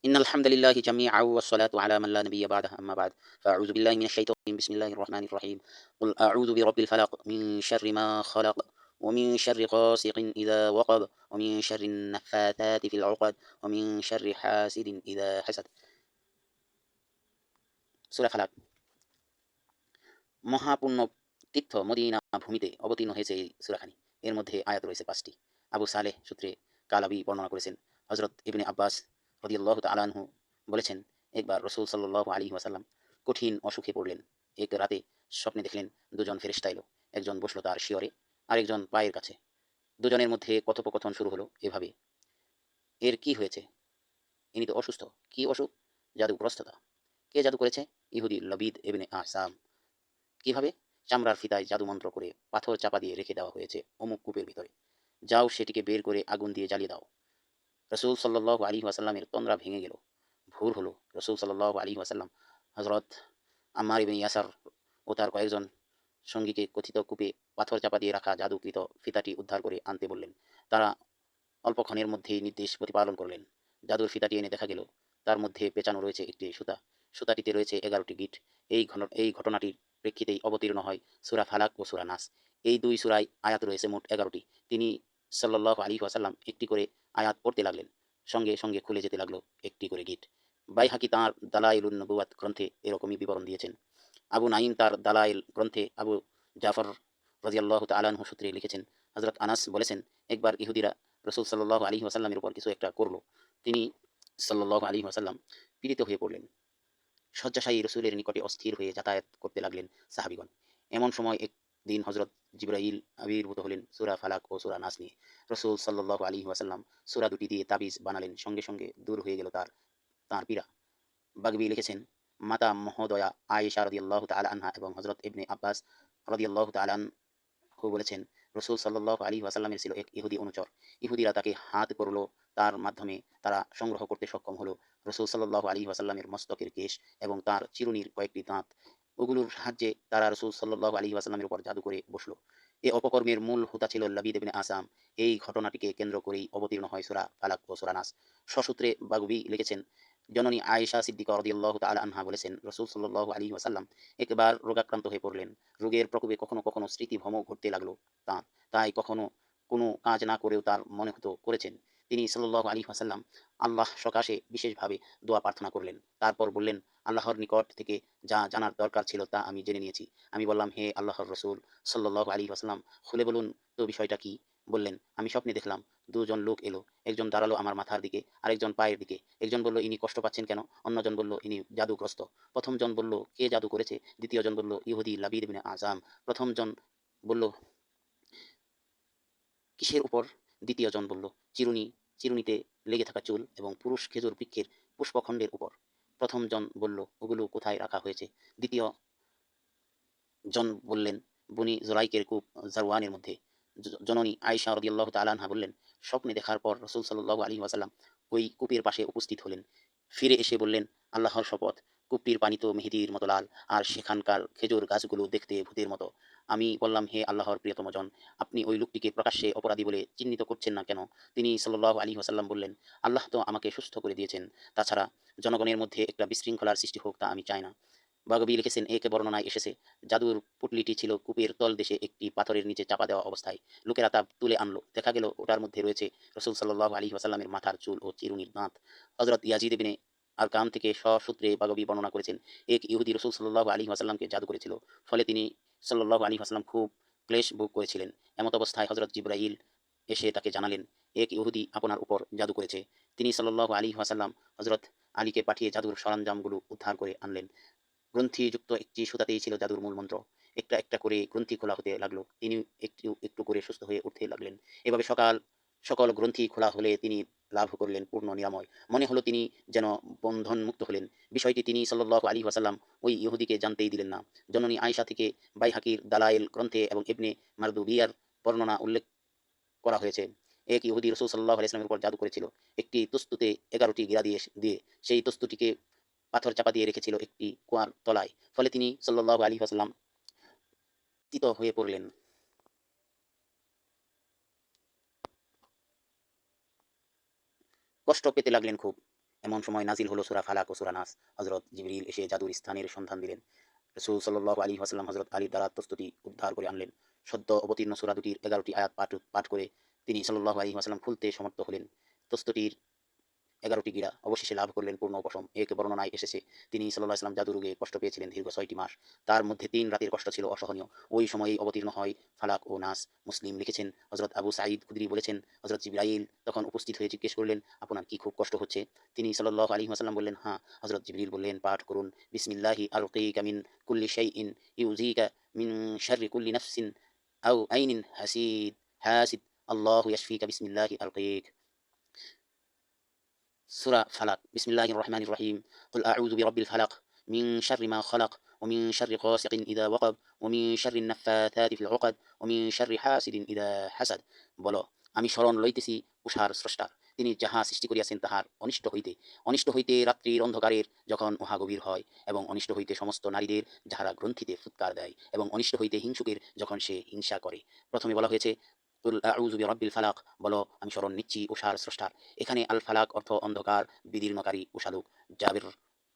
إن الحمد لله جميعا والصلاة على من لا نبي بعده أما بعد فأعوذ بالله من الشيطان الرجيم بسم الله الرحمن الرحيم قل أعوذ برب الفلق من شر ما خلق ومن شر غاسق إذا وقب ومن شر النفاثات في العقد ومن شر حاسد إذا حسد সূরা ফালাক। মহাপুণ্য তীর্থ Medina ভূমিতে অবতীর্ণ হয়েছে এই সূরাখানি। এর মধ্যে আয়াত রয়েছে 5টি। আবু সালেহ সূত্রে কালাবি বর্ণনা করেছেন, হযরত ইবনে আব্বাস রাদিয়াল্লাহু তাআলা আনহু বলেছেন, একবার রাসূল সাল্লাল্লাহু আলাইহি ওয়াসাল্লাম কঠিন অসুখে পড়লেন। এক রাতে স্বপ্নে দেখলেন দুজন ফেরেশতা এলো। একজন বসলো তার শিয়রে, আরেকজন পায়ের কাছে। দুজনের মধ্যে কথোপকথন শুরু হলো এভাবে: এর কি হয়েছে? ইনি তো অসুস্থ। কি অসুখ? জাদুগ্রস্ততা। কে জাদু করেছে? ইহুদি লবিদ ইবনে আসাম। কিভাবে? চামড়ার ফিতায় জাদুমন্ত্র করে পাথর চাপা দিয়ে রেখে দেওয়া হয়েছে অমুক কূপের ভিতরে। যাও সেটিকে বের করে আগুন দিয়ে জ্বালিয়ে দাও। রসুল সাল্লাল্লাহু আলাইহি ওয়াসাল্লামের তন্দ্রা ভেঙে গেল। ভোর হলো। রসুল সাল্লাল্লাহু আলাইহি ওয়াসাল্লাম হযরত আম্মার ইবনে ইয়াসার ও তার কয়েকজন সঙ্গীকে কথিত কূপে পাথর চাপা দিয়ে রাখা জাদুকৃত ফিতাটি উদ্ধার করে আনতে বললেন। তারা অল্পক্ষণের মধ্যেই নির্দেশ প্রতিপালন করলেন। জাদুর ফিতাটি এনে দেখা গেল তার মধ্যে পেঁচানো রয়েছে একটি সুতা। সুতাটিতে রয়েছে 11টি গিঁট। এই ঘটনাটির প্রেক্ষিতেই অবতীর্ণ হয় সূরা ফালাক ও সূরা নাস। এই দুই সূরায় আয়াত রয়েছে মোট 11টি। তিনি সাল্লাল্লাহু আলাইহি ওয়াসাল্লাম একটি করে আয়াত পড়তে লাগলেন। সঙ্গে সঙ্গে খুলে যেতে লাগলো একটি করে গিঁট। বাইহাকি তাঁর দালাইলুন নবুওয়াত গ্রন্থে এরকমই বিবরণ দিয়েছেন। আবু নাঈম তার দালাইল গ্রন্থে আবু জাফর রাদিয়াল্লাহু তাআলা আনহু সূত্রে লিখেছেন, হযরত আনাস বলেছেন, একবার ইহুদিরা রাসূল সাল্লাল্লাহু আলাইহি ওয়াসাল্লামের উপর কিছু একটা করলো। তিনি সাল্লাল্লাহু আলাইহি ওয়াসাল্লাম পীড়িত হয়ে পড়লেন। শয্যাশায়ী রসুলের নিকটে অস্থির হয়ে যাতায়াত করতে লাগলেন সাহাবীগণ। এমন সময় একদিন হযরত জিবরাইল আবির্ভূত হলেন সূরা ফালাক ও সূরা নাস নিয়ে। রাসূল সাল্লাল্লাহু আলাইহি ওয়াসাল্লাম সূরা দুটি দিয়ে তাবিজ বানালেন। সঙ্গে সঙ্গে দূর হয়ে গেল তাঁর পীড়া। বাগবী লিখেছেন, মাতা মহোদয়া আয়েশা রাদিয়াল্লাহু তাআলা আনহা এবং হযরত ইবনে আব্বাস রাদিয়াল্লাহু তাআলা আনহু বলেছেন, রাসূল সাল্লাল্লাহু আলাইহি ওয়াসাল্লামের ছিল এক ইহুদি অনুচর। ইহুদিরা তাকে হাত করল, তার মাধ্যমে তারা সংগ্রহ করতে সক্ষম হলো রাসূল সাল্লাল্লাহু আলাইহি ওয়াসাল্লামের মস্তকের কেশ এবং তার চিরুনির কয়েকটি দাঁত। ওগুলোর সাহায্যে তারা রাসূল সাল্লাল্লাহু আলাইহি ওয়াসাল্লামের উপর জাদু করে বসলো। এ অপকর্মের মূল হোতা ছিল লাবিদ ইবনে আসাম। এই ঘটনাটিকে কেন্দ্র করেই অবতীর্ণ হয় সূরা ফালাক ও সূরা নাস। সসূত্রে বাগবী লিখেছেন, জননী আয়েশা সিদ্দিকা রাদিয়াল্লাহু তাআলা আনহা বলেছেন, রাসূল সাল্লাল্লাহু আলাইহি ওয়াসাল্লাম একবার রোগাক্রান্ত হয়ে পড়লেন। রোগের প্রকোপে কখনো কখনো স্মৃতিভ্রম ঘটতে লাগলো তাঁর। তাই কখনো কোনো কাজ না করেও তার মনে হতো করেছেন। তিনি সাল্লাল্লাহু আলাইহি ওয়াসাল্লাম আল্লাহ সকাশে বিশেষভাবে দোয়া প্রার্থনা করলেন। তারপর বললেন, আল্লাহর নিকট থেকে যা জানার দরকার ছিল তা আমি জেনে নিয়েছি। আমি বললাম, হে আল্লাহর রসুল সাল্লাল্লাহু আলাইহি ওয়াসাল্লাম, খুলে বলুন তো বিষয়টা কি? বললেন, আমি স্বপ্নে দেখলাম দুজন লোক এলো। একজন দাঁড়ালো আমার মাথার দিকে, আরেকজন পায়ের দিকে। একজন বলল, ইনি কষ্ট পাচ্ছেন কেন? অন্যজন বলল, ইনি জাদুগ্রস্ত। প্রথম জন বলল, কে জাদু করেছে? দ্বিতীয় জন বলল, ইহুদি লাবিদ ইবনে আযাম। প্রথম জন বলল, কিসের উপর? দ্বিতীয় জন বলল, চিরুনি, চিরুনিতে লেগে থাকা চুল এবং পুরুষ খেজুর বৃক্ষের পুষ্পখণ্ডের উপর। প্রথম জন বলল, ওগুলো কোথায় রাখা হয়েছে? দ্বিতীয় জন বললেন, বনি জোরাইকের কূপ জারওয়ানের মধ্যে। জননী আয়েশা রাদিয়াল্লাহু তাআলা আনহা বললেন, স্বপ্নে দেখার পর রাসূল সাল্লাল্লাহু আলাইহি ওয়াসাল্লাম ওই কূপের পাশে উপস্থিত হলেন। ফিরে এসে বললেন, আল্লাহর শপথ, কূপটির পানি তো মেহেদীর মতো লাল, আর সেখানকার খেজুর গাছগুলো দেখতে ভূতের মতো। আমি বললাম, হে আল্লাহর প্রিয়তম জন, আপনি ওই লোকটিকে প্রকাশ্যে অপরাধী বলে চিহ্নিত করছেন না কেন? তিনি সাল্লাল্লাহু আলাইহি ওয়াসাল্লাম বললেন, আল্লাহ তো আমাকে সুস্থ করে দিয়েছেন। তাছাড়া জনগণের মধ্যে একটা বিশৃঙ্খলার সৃষ্টি হোক তা আমি চাই না। বাগবী লিখেছেন, এক বর্ণনায় এসেছে, জাদুর পুটলিটি ছিল কূপের তলদেশে একটি পাথরের নিচে চাপা দেওয়া অবস্থায়। লোকেরা তা তুলে আনলো। দেখা গেল ওটার মধ্যে রয়েছে রাসূল সাল্লাল্লাহু আলাইহি ওয়াসাল্লামের মাথার চুল ও চিরুনির দাঁত। হযরত ইয়াজিদ ইবনে আরকাম থেকে সসূত্রে বাগবী বর্ণনা করেছেন, এক ইহুদি রাসূল সাল্লাল্লাহু আলাইহি ওয়াসাল্লামকে জাদু করেছিল। ফলে তিনি সাল্লাল্লাহু আলাইহি ওয়াসাল্লাম খুব ক্লেশ ভোগ করেছিলেন। এমত অবস্থায় হযরত জিবরাইল এসে তাকে জানালেন, এক ইহুদি আপনার উপর জাদু করেছে। তিনি সাল্লাল্লাহু আলাইহি ওয়াসাল্লাম হযরত আলীকে পাঠিয়ে জাদুর সরঞ্জামগুলো উদ্ধার করে আনলেন। গ্রন্থিযুক্ত একটি সুতাতেই ছিল জাদুর মূল মন্ত্র। একটা একটা করে গ্রন্থি খোলা হতে লাগলো। তিনি একটু একটু করে সুস্থ হয়ে উঠতে লাগলেন। এভাবে সকল গ্রন্থি খোলা হলে তিনি লাভ করলেন পূর্ণ নিরাময়। মনে হলো তিনি যেন বন্ধনমুক্ত হলেন। বিষয়টি তিনি সাল্লাল্লাহু আলাইহি ওয়াসাল্লাম ওই ইহুদিকে জানতেই দিলেন না। জননী আয়েশা থেকে বাইহাকির দালায়েল গ্রন্থে এবং ইবনে মারদুবিয়ার বর্ণনা উল্লেখ করা হয়েছে, এক ইহুদি রাসূল সাল্লাল্লাহু আলাইহি ওয়াসাল্লামের উপর জাদু করেছিল। একটি তস্তুতে 11টি গিরা দিয়ে সেই তস্তুটিকে পাথর চাপা দিয়ে রেখেছিল একটি কুয়ার তলায়। ফলে তিনি সাল্লাল্লাহু আলাইহি ওয়াসাল্লাম চিত হয়ে পড়লেন। কষ্ট পেতে লাগলেন খুব। এমন সময় নাজিল হলো সূরা ফালাক ও সূরা নাস। হযরত জিবরিল এসে জাদুর স্থানের সন্ধান দিলেন। রাসূল সাল্লাল্লাহু আলাইহি ওয়াসাল্লাম হযরত আলীর দ্বারা প্রস্তুতি উদ্ধার করে আনলেন। সদ্য অবতীর্ণ সূরা দুটির 11টি আয়াত পাঠ করে তিনি সাল্লাল্লাহু আলাইহি ওয়াসাল্লাম খুলতে সমর্থ হলেন। প্রস্তুতির 11টি গিরা অবশেষে লাভ করলেন পূর্ণ উপশম। এক বর্ণনায় এসেছে, তিনি সাল্লাল্লাহু আলাইহি ওয়াসাল্লাম জাদু রোগে কষ্ট পেয়েছিলেন দীর্ঘ 6টি মাস। তার মধ্যে 3 রাতের কষ্ট ছিল অসহনীয়। ওই সময়েই অবতীর্ণ হয় ফালাক ও নাস। মুসলিম লিখেছেন, হযরত আবু সাঈদ খুদরি বলেছেন, হযরত জিবরাইল তখন উপস্থিত হয়ে জিজ্ঞেস করলেন, আপনার কি খুব কষ্ট হচ্ছে? তিনি সাল্লাল্লাহু আলাইহি ওয়াসাল্লাম বললেন, হ্যাঁ। হযরত জিবরিল বললেন, পাঠ করুন, বিসমিল্লাহি আরকিকা মিন কুল্লি শাইইন ইউযিকা মিন শাররি কুল্লি নাফসিন আও আইনিন হাসিদ আল্লাহু ইয়াশফিকা বিসমিল্লাহি আরকিক। সূরা ফালাক। বিসমিল্লাহির রহমানির রহিম। কুল আউযু বিরাব্বিল ফালাক মিন শাররি মা খালাক ওয়া মিন শাররি গাসিকিন ইযা ওয়াকাব ওয়া মিন শাররিন নাফাথাতি ফিল উকাদ ওয়া মিন শাররি হাসিদিন ইযা হাসাদ। বলো, আমি শরণ লইতেছি উষার স্রষ্টার, তিনি যাহা সৃষ্টি করিয়াছেন তাহার অনিষ্ট হইতে রাত্রির অন্ধকারের যখন উহা গভীর হয়, এবং অনিষ্ট হইতে সমস্ত নারীদের যাহারা গ্রন্থিতে ফুৎকার দেয়, এবং অনিষ্ট হইতে হিংসুকের যখন সে হিংসা করে। প্রথমে বলা হয়েছে কুল আউযু বিরাব্বিল ফালাক, বলো আমি শরণ নিচ্ছি উষার স্রষ্টার। এখানে আল ফালাক অর্থ অন্ধকার বিদীর্ণকারী উষালোক। জাবির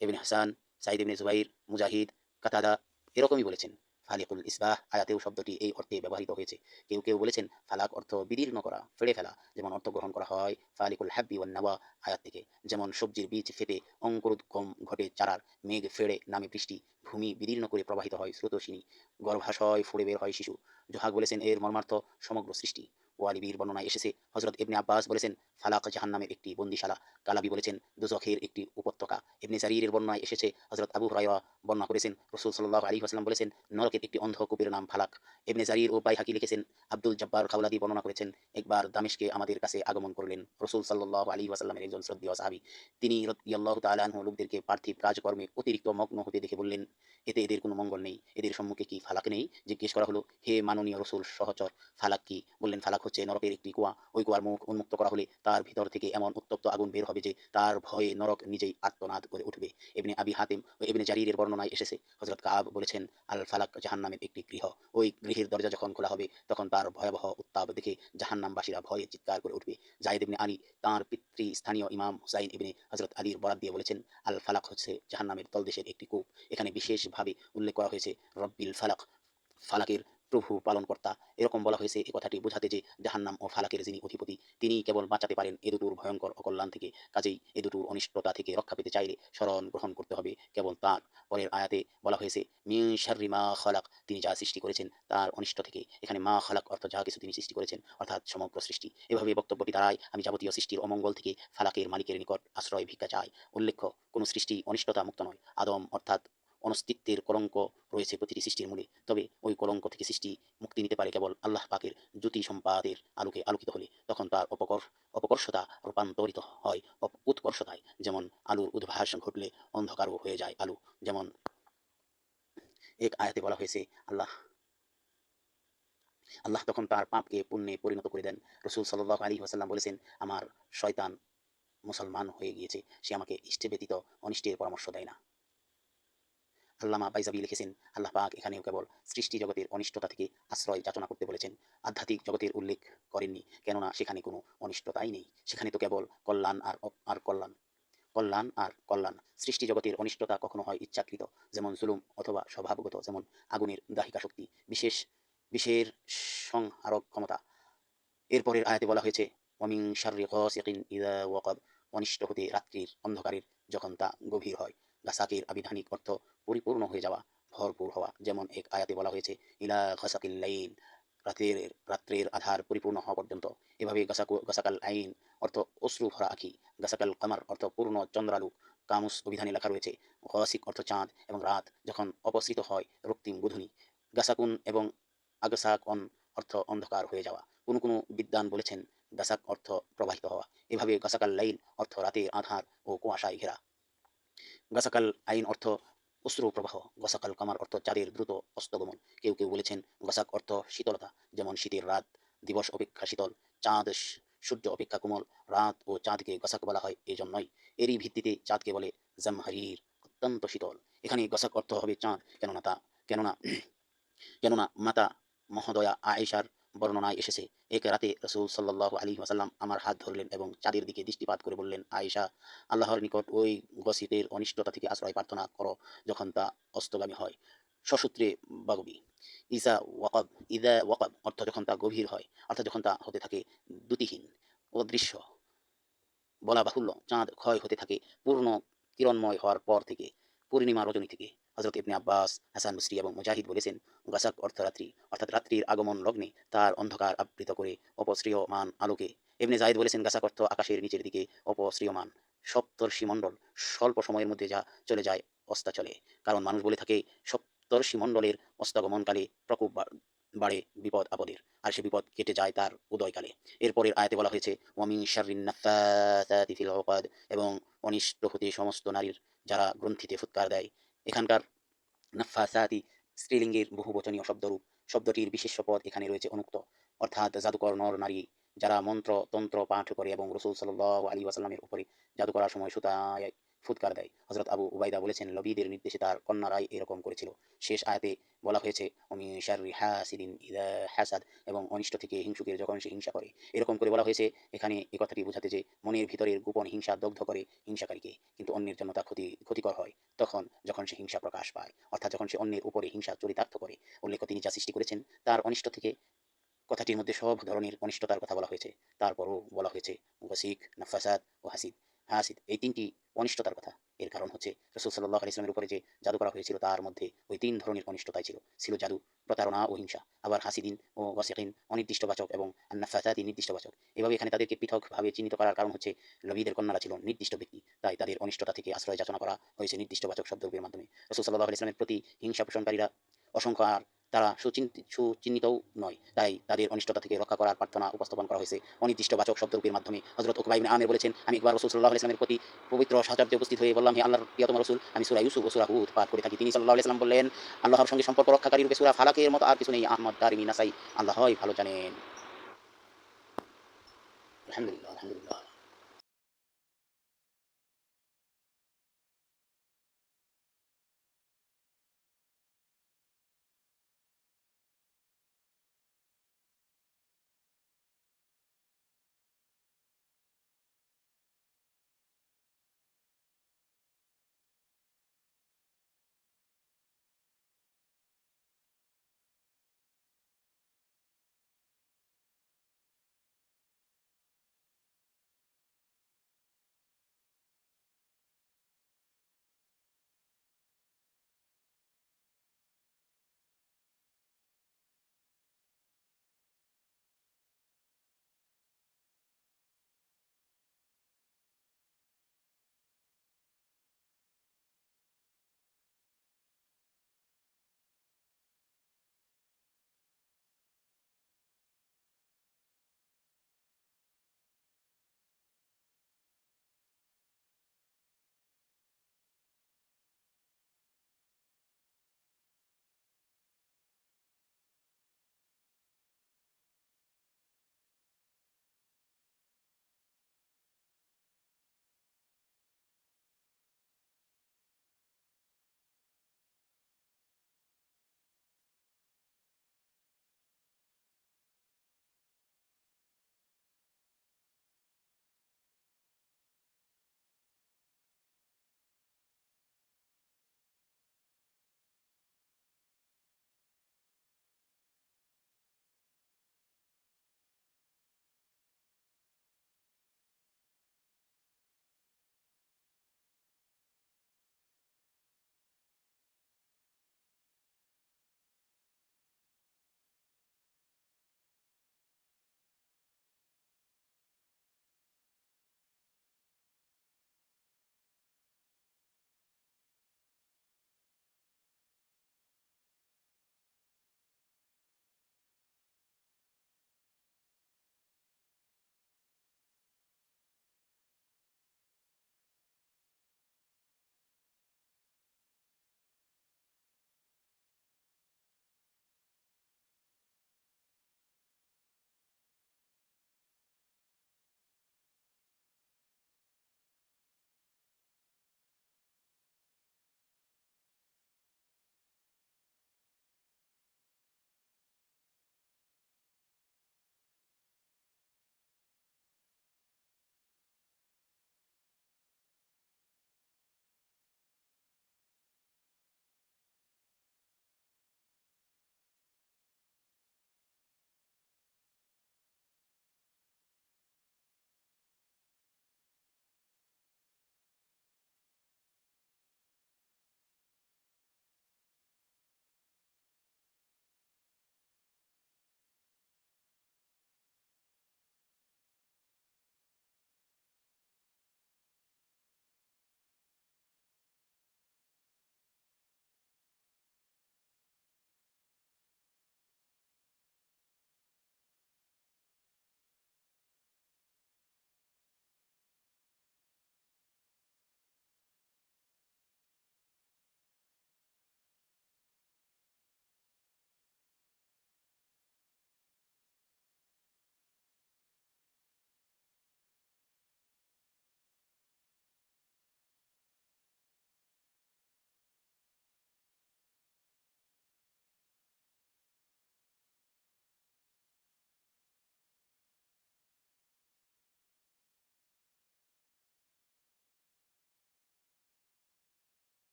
ইবনে হাসান, সাইদ ইবনে জুবাইর, মুজাহিদ, কাতাদা এরকমই বলেছেন। ফালিকুল ইসবাহ আয়াতেও শব্দটি এই অর্থে ব্যবহৃত হয়েছে। কেউ কেউ বলেছেন ফালাক অর্থ বিদীর্ণ করা, ফেড়ে ফেলা, যেমন অর্থ গ্রহণ করা হয় ফালিকুল হাব্বি ওয়ান নাওয়া আয়াত থেকে। যেমন সবজির বীজ ফেটে অঙ্কুরোদ্গম ঘটে চারার, মেঘ ফেড়ে নামে বৃষ্টি, ভূমি বিদীর্ণ করে প্রবাহিত হয় স্রোতস্বিনী, গর্ভাশয় ফুঁড়ে বের হয় শিশু। জোহাগ বলেছেন এর মর্মার্থ সমগ্র সৃষ্টি। ওয়ালিবির বর্ণনায় এসেছে, হযরত ইবনে আব্বাস বলেছেন ফালাক জাহান্নামের একটি বন্দিশালা। কালাবি বলেছেন দোজখের একটি উপত্যকা। ইবনে জারীরের বর্ণনায় এসেছে, হযরত আবু হুরায়রা বর্ণনা করেছেন, রাসূল সাল্লাল্লাহু আলাইহি ওয়াসাল্লাম বলেছেন নরকের একটি অন্ধকূপের নাম ফালাক। ইবনে জারীর ও বাইহাকী লিখেছেন, আব্দুল জব্বার খাওলাদি বর্ণনা করেছেন, একবার দামেশকে আমাদের কাছে আগমন করলেন রাসূল সাল্লাল্লাহু আলাইহি ওয়াসাল্লামের একজন শ্রদ্ধেয় সাহাবী। তিনি রাদিয়াল্লাহু তাআলা আনহু লোকদেরকে পার্থিব কাজকর্মে অতিরিক্ত মগ্ন হতে দেখে বললেন, এতে এদের কোনো মঙ্গল নেই। এদের সম্মুখে কি ফালাক নেই? জিজ্ঞেস করা হলো, হে মাননীয় রাসূল সহচর, ফালাক কি? বললেন, ফালাক হচ্ছে নরকের একটি কুয়া। ওই কুয়ার মুখ উন্মুক্ত করা হলে তার ভিতর থেকে এমন উত্তপ্ত আগুন বের হবে যে তার ভয়ে নরক নিজেই আর্তনাদ করে উঠবে। ইবনে আবি হাতিম ও ইবনে জারীরের বর্ণনায় এসেছে, হযরত কাব বলেছেন, আল ফালাক জাহান্নামের একটি গৃহ। ওই গৃহের দরজা যখন খোলা হবে তখন তার ভয়াবহ উত্তাপ দেখে জাহান্নামবাসীরা ভয়ে চিৎকার করে উঠবে। যায়েদ ইবনে আলী তাঁর পিতৃস্থানীয় ইমাম হুসাইন ইবনে হযরত আলীর বরাত দিয়ে বলেছেন, আল ফালাক হচ্ছে জাহান্নামের তলদেশের একটি কূপ। এখানে বিশেষভাবে উল্লেখ করা হয়েছে রব্বিল ফালাক, ফালাকের প্রভু পালনকর্তা। এরকম বলা হয়েছে এ কথাটি বোঝাতে যে জাহান্নাম ও ফালাকের যিনি অধিপতি তিনিই কেবল বাঁচাতে পারেন এ দুটোর ভয়ঙ্কর অকল্যাণ থেকে। কাজেই এ দুটোর অনিষ্টতা থেকে রক্ষা পেতে চাইলে শরণ গ্রহণ করতে হবে কেবল তাঁর। পরের আয়াতে বলা হয়েছে মিন শাররি মা খালাক, তিনি যা সৃষ্টি করেছেন তার অনিষ্ট থেকে। এখানে মা খালাক অর্থ যা কিছু তিনি সৃষ্টি করেছেন, অর্থাৎ সমগ্র সৃষ্টি। এভাবে বক্তব্যটি দ্বারাই আমি যাবতীয় সৃষ্টির অমঙ্গল থেকে ফালাকের মালিকের নিকট আশ্রয় ভিক্ষা চাই। উল্লেখ্য, কোন সৃষ্টি অনিষ্টতা মুক্ত নয়। আদম অর্থাৎ অনস্তিত্বের কলঙ্ক রয়েছে প্রতিটি সৃষ্টির মূলে। তবে ওই কলঙ্ক থেকে সৃষ্টি মুক্তি নিতে পারে কেবল আল্লাহ পাকের জ্যোতি সম্পাদের আলোকে আলোকিত হলে। তখন তার অপকর্ষতা রূপান্তরিত হয় উৎকর্ষতায়। যেমন আলোর উদ্ভাস ঘটলে অন্ধকারও হয়ে যায় আলো। যেমন এক আয়াতে বলা হয়েছে, আল্লাহ আল্লাহ তখন তার পাপকে পুণ্যে পরিণত করে দেন। রাসূল সাল্লাল্লাহু আলাইহি ওয়াসাল্লাম বলেছেন, আমার শয়তান মুসলমান হয়ে গিয়েছে, সে আমাকে ইষ্টে ব্যতীত অনিষ্টের পরামর্শ দেয় না। আল্লামা বাইজাবি লিখেছেন, আল্লাহ পাক এখানেও কেবল সৃষ্টি জগতের অনিষ্টতা থেকে আশ্রয় যাচনা করতে বলেছেন, আধ্যাত্মিক জগতের উল্লেখ করেননি, কেননা সেখানে কোনো অনিষ্টতাই নেই। সেখানে তো কেবল কল্যাণ আর কল্যাণ, কল্যাণ আর কল্যাণ। সৃষ্টি জগতের অনিষ্টতা কখনো হয় ইচ্ছাকৃত, যেমন জুলুম, অথবা স্বভাবগত, যেমন আগুনের দাহিকা শক্তি, বিষের সংহারক ক্ষমতা। এরপরের আয়াতে বলা হয়েছে, ওয়ামিন শাররি গাসিকিন ইযা ওয়াকাব, অনিষ্ট হতে রাত্রির অন্ধকারের যখন তা গভীর হয়। গাসাকের আবিধানিক অর্থ পরিপূর্ণ হয়ে যাওয়া, ভরপুর হওয়া। যেমন এক আয়াতে বলা হয়েছে, ইলা গাসাকিল লাইল, রাতের রাত্রের আধার পরিপূর্ণ হওয়া পর্যন্ত। এভাবে গাসাকাল আইন অর্থ অশ্রু ভরা আঁখি, গাসাকাল কামার অর্থ পূর্ণ চন্দ্রালোক। কামুস অভিধানে লেখা রয়েছে, গাসিক অর্থ চাঁদ এবং রাত যখন অপসৃত হয় রক্তিম গোধূলি। গাসাকুন এবং আগসাকন অর্থ অন্ধকার হয়ে যাওয়া। কোনো কোনো বিদ্বান বলেছেন গাসাক অর্থ প্রবাহিত হওয়া। এভাবে গাসাকাল লাইল অর্থ রাতের আধার ও কুয়াশায় ঘেরা। গাসাকাল আইন অর্থ অশ্রু প্রবাহ। গসাকাল কামার অর্থ চাঁদের দ্রুত অস্তগমন। কেউ কেউ বলেছেন গসাক অর্থ শীতলতা, যেমন শীতের রাত দিবস অপেক্ষা শীতল, চাঁদ সূর্য অপেক্ষা কোমল। রাত ও চাঁদকে গসাক বলা হয় এই জন্যই। এরই ভিত্তিতে চাঁদকে বলে জামহারির, অত্যন্ত শীতল। এখানে গসাক অর্থ হবে চাঁদ, কেননা কেননা মাতা মহোদয়া আয়েশার বর্ণনায় এসেছে, এক রাতে রাসূল সাল্লাল্লাহু আলাইহি ওয়াসাল্লাম আমার হাত ধরলেন এবং চাঁদের দিকে দৃষ্টিপাত করে বললেন, আয়েশা, আল্লাহর নিকট ওই গসিপের অনিষ্টতা থেকে আশ্রয় প্রার্থনা করো যখন তা অস্তগামী হয়। সসূত্রে বাগবী। ইজা ওয়াকাব, ইদা ওয়াকাব অর্থ যখন তা গভীর হয়, অর্থাৎ যখন তা হতে থাকে দ্যুতিহীন, অদৃশ্য। বলা বাহুল্য, চাঁদ ক্ষয় হতে থাকে পূর্ণ কিরণময় হওয়ার পর থেকে, পূর্ণিমা রজনী থেকে। হযরত ইবনে আব্বাস, হাসান বসরি এবং মুজাহিদ বলেছেন, গাসাক অর্থ রাত্রি, অর্থাৎ রাত্রির আগমন লগ্নে তার অন্ধকার আবৃত করে অপসৃয়মান আলোকে। ইবনে যায়েদ বলেছেন, গাসাক অর্থ আকাশের নিচের দিকে অপসৃয়মান সপ্তর্ষিমণ্ডল স্বল্প সময়ের মধ্যে যা চলে যায় অস্তাচলে। কারণ মানুষ বলে থাকে সপ্তর্ষিমণ্ডলের অস্তাগমনকালে প্রকোপ বাড়ে বিপদ আপদের, আর সে বিপদ কেটে যায় তার উদয়কালে। এরপরের আয়াতে বলা হয়েছে ওয়ামিন শাররিন নাফাসাতি ফিল উকাদ, এবং অনিষ্ট হতে সমস্ত নারীর যারা গ্রন্থিতে ফুৎকার দেয়। এখানকার নাফাসাতি স্ত্রীলিঙ্গের বহুবচনীয় শব্দরূপ। শব্দটির বিশেষ্য পদ এখানে রয়েছে অনুক্ত, অর্থাৎ জাদুকর নর নারী যারা মন্ত্র তন্ত্র পাঠ করে এবং রাসূল সাল্লাল্লাহু আলাইহি ওয়াসাল্লামের উপরে জাদু করার সময় সুতায় ফুৎকার দেয়। হযরত আবু উবাইদা বলেছেন, লবীদের নির্দেশে তার কন্যারাই এরকম করেছিল। শেষ আয়াতে বলা হয়েছে ওমিন শাররি হাসিদিন ইযা হাসাদ, এবং অনিষ্ট থেকে হিংসুকের যখন সে হিংসা করে। এরকম করে বলা হয়েছে এখানে এই কথাটি বোঝাতে যে মনের ভিতরের গোপন হিংসা দগ্ধ করে হিংসাকারীকে, কিন্তু অন্যের জন্য তা ক্ষতিকর হয় তখন যখন সে হিংসা প্রকাশ পায়, অর্থাৎ যখন সে অন্যের উপরে হিংসা চরিতার্থ করে। উল্লেখ্য, তিনি যা সৃষ্টি করেছেন তার অনিষ্ট থেকে কথাটির মধ্যে সব ধরনের অনিষ্টতার কথা বলা হয়েছে। তারপরও বলা হয়েছে ওয়াসিক, নাফাসাত ও হাসিদ এই তিনটি অনিষ্টতার কথা। এর কারণ হচ্ছে রাসূল সাল্লাল্লাহু আলাইহি ওয়াসাল্লামের উপরে যে জাদু করা হয়েছিল তার মধ্যে ওই তিন ধরনের অনিষ্টতাই ছিল। ছিল জাদু, প্রতারণা ও হিংসা। আবার হাসিদিন ও ওয়াসিকিন অনির্দিষ্টবাচক এবং আন-নাফাসাতি নির্দিষ্টবাচক। এভাবে এখানে তাদেরকে পৃথকভাবে চিহ্নিত করার কারণ হচ্ছে নবীদের কন্যারা ছিল নির্দিষ্ট ব্যক্তি, তাই তাদের অনিষ্টতা থেকে আশ্রয় যাচনা করা হয়েছে নির্দিষ্টবাচক শব্দরূপের মাধ্যমে। রাসূল সাল্লাল্লাহু আলাইহি ওয়াসাল্লামের প্রতি হিংসা পোষণকারীরা অসংখ্য, আর তারা সুচিহ্নিতও নয়, তাই তাদের অনিষ্টতা থেকে রক্ষা করার প্রার্থনা উপস্থাপন করা হয়েছে অনির্দিষ্টবাচক শব্দরূপের মাধ্যমে। হযরত উকবা ইবনে আমির বলেছেন, আমি একবার রাসূল সাল্লাল্লাহু আলাইহি ওয়াসাল্লামের প্রতি পবিত্র সাহচর্যে উপস্থিত হয়ে বললাম, হে আল্লাহর প্রিয়তম রাসূল, আমি সূরা ইউসুফ ও সূরা হুদ পাঠ করে থাকি। তিনি সাল্লাল্লাহু আলাইহি ওয়াসাল্লাম বললেন, আল্লাহর সঙ্গে সম্পর্ক রক্ষাকারী রূপে সূরা ফালাকের মতো আর কিছু নেই। আহমদ, দারিমি, নাসাই। আল্লাহই ভালো জানেন। আলহামদুলিল্লাহ, আলহামদুলিল্লাহ।